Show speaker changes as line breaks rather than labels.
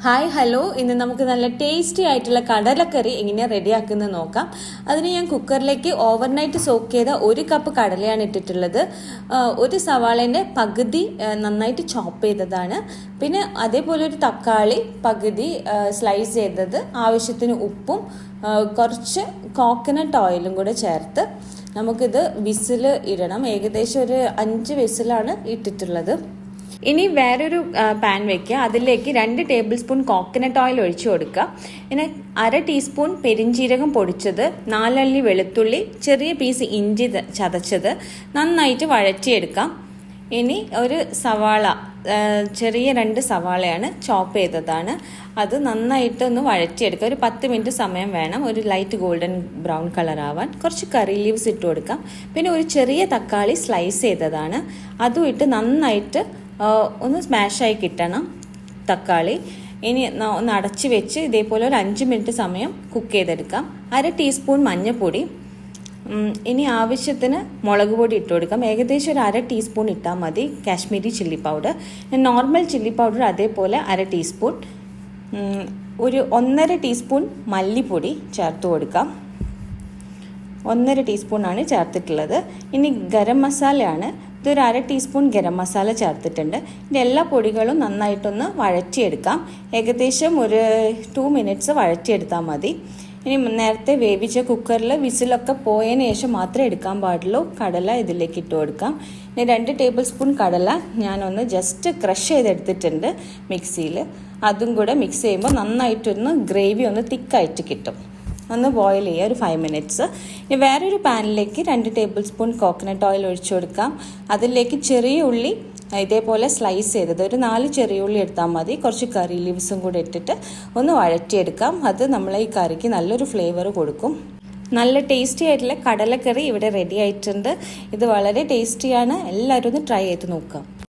Hi hello, ഇന്ന് നമുക്ക് നല്ല ടേസ്റ്റി ആയിട്ടുള്ള കടലക്കറി എങ്ങനെ റെഡിയാക്കുന്നത് നോക്കാം. അതിന് ഞാൻ കുക്കറിലേക്ക് ഓവർനൈറ്റ് സോക്ക് ചെയ്ത 1 കപ്പ് കടലയാണ് ഇട്ടിട്ടുള്ളത്. ഒരു സവാളേൻ്റെ പകുതി നന്നായിട്ട് ചോപ്പ് ചെയ്തതാണ്. പിന്നെ അതേപോലെ ഒരു തക്കാളി പകുതി സ്ലൈസ് ചെയ്തത്, ആവശ്യത്തിന് ഉപ്പും കുറച്ച് കോക്കനട്ട് ഓയിലും കൂടെ ചേർത്ത് നമുക്കിത് വിസിൽ ഇടണം. ഏകദേശം ഒരു 5 വിസിലാണ് ഇട്ടിട്ടുള്ളത്. ഇനി വേറൊരു പാൻ വയ്ക്കുക. അതിലേക്ക് 2 ടേബിൾ സ്പൂൺ കോക്കനട്ട് ഓയിൽ ഒഴിച്ചു കൊടുക്കുക. പിന്നെ 1/2 ടീസ്പൂൺ പെരിഞ്ജീരകം പൊടിച്ചത്, 4 അല്ലി വെളുത്തുള്ളി, ചെറിയ പീസ് ഇഞ്ചി ചതച്ചത് നന്നായിട്ട് വഴറ്റിയെടുക്കാം. ഇനി ഒരു സവാള, ചെറിയ 2 സവാളയാണ്, ചോപ്പ് ചെയ്തതാണ്. അത് നന്നായിട്ടൊന്ന് വഴറ്റിയെടുക്കുക. ഒരു 10 മിനിറ്റ് സമയം വേണം, ഒരു ലൈറ്റ് ഗോൾഡൻ ബ്രൗൺ കളർ ആവാൻ. കുറച്ച് കറി ലീവ്സ് ഇട്ട് കൊടുക്കാം. പിന്നെ ഒരു ചെറിയ തക്കാളി സ്ലൈസ് ചെയ്തതാണ്, അതും ഇട്ട് നന്നായിട്ട് ഒന്ന് സ്മാഷായി കിട്ടണം തക്കാളി. ഇനി ഒന്ന് അടച്ച് വെച്ച് ഇതേപോലെ ഒരു 5 മിനിറ്റ് സമയം കുക്ക് ചെയ്തെടുക്കാം. 1/2 ടീസ്പൂൺ മഞ്ഞൾപ്പൊടി, ഇനി ആവശ്യത്തിന് മുളക് പൊടി ഇട്ട് കൊടുക്കാം. ഏകദേശം ഒരു 1/2 ടീസ്പൂൺ ഇട്ടാൽ മതി Kashmiri chilli powder. Normal chilli powder അതേപോലെ 1/2 ടീസ്പൂൺ. ഒരു 1.5 ടീസ്പൂൺ മല്ലിപ്പൊടി ചേർത്ത് കൊടുക്കാം. 1.5 ടീസ്പൂണാണ് ചേർത്തിട്ടുള്ളത്. ഇനി ഗരം മസാലയാണ്. ഇതൊരു 1/2 ടീസ്പൂൺ ഗരം മസാല ചേർത്തിട്ടുണ്ട്. ഇതിൻ്റെ എല്ലാ പൊടികളും നന്നായിട്ടൊന്ന് വഴറ്റിയെടുക്കാം. ഏകദേശം ഒരു 2 മിനിറ്റ്സ് വഴറ്റിയെടുത്താൽ മതി. ഇനി നേരത്തെ വേവിച്ച കുക്കറിൽ വിസിലൊക്കെ പോയതിന് ശേഷം മാത്രമേ എടുക്കാൻ പാടുള്ളൂ. കടല ഇതിലേക്ക് ഇട്ട് കൊടുക്കാം. ഇനി 2 ടേബിൾ സ്പൂൺ കടല ഞാനൊന്ന് ജസ്റ്റ് ക്രഷ് ചെയ്തെടുത്തിട്ടുണ്ട് മിക്സിയിൽ. അതും കൂടെ മിക്സ് ചെയ്യുമ്പോൾ നന്നായിട്ടൊന്ന് ഗ്രേവി ഒന്ന് തിക്കായിട്ട് കിട്ടും. ഒന്ന് ബോയിൽ ചെയ്യുക ഒരു 5 മിനിറ്റ്സ്. ഇനി വേറൊരു പാനിലേക്ക് 2 ടേബിൾ സ്പൂൺ കോക്കനട്ട് ഓയിൽ ഒഴിച്ചു കൊടുക്കാം. അതിലേക്ക് ചെറിയ ഉള്ളി ഇതേപോലെ സ്ലൈസ് ചെയ്തത്, ഒരു 4 ചെറിയ ഉള്ളി എടുത്താൽ മതി. കുറച്ച് കറി ലീവ്സും കൂടെ ഇട്ടിട്ട് ഒന്ന് വഴറ്റിയെടുക്കാം. അത് നമ്മളെ ഈ കറിക്ക് നല്ലൊരു ഫ്ലേവർ കൊടുക്കും. നല്ല ടേസ്റ്റി ആയിട്ടുള്ള കടലക്കറി ഇവിടെ റെഡി ആയിട്ടുണ്ട്. ഇത് വളരെ ടേസ്റ്റിയാണ്. എല്ലാവരും ഒന്ന് ട്രൈ ചെയ്ത് നോക്കാം.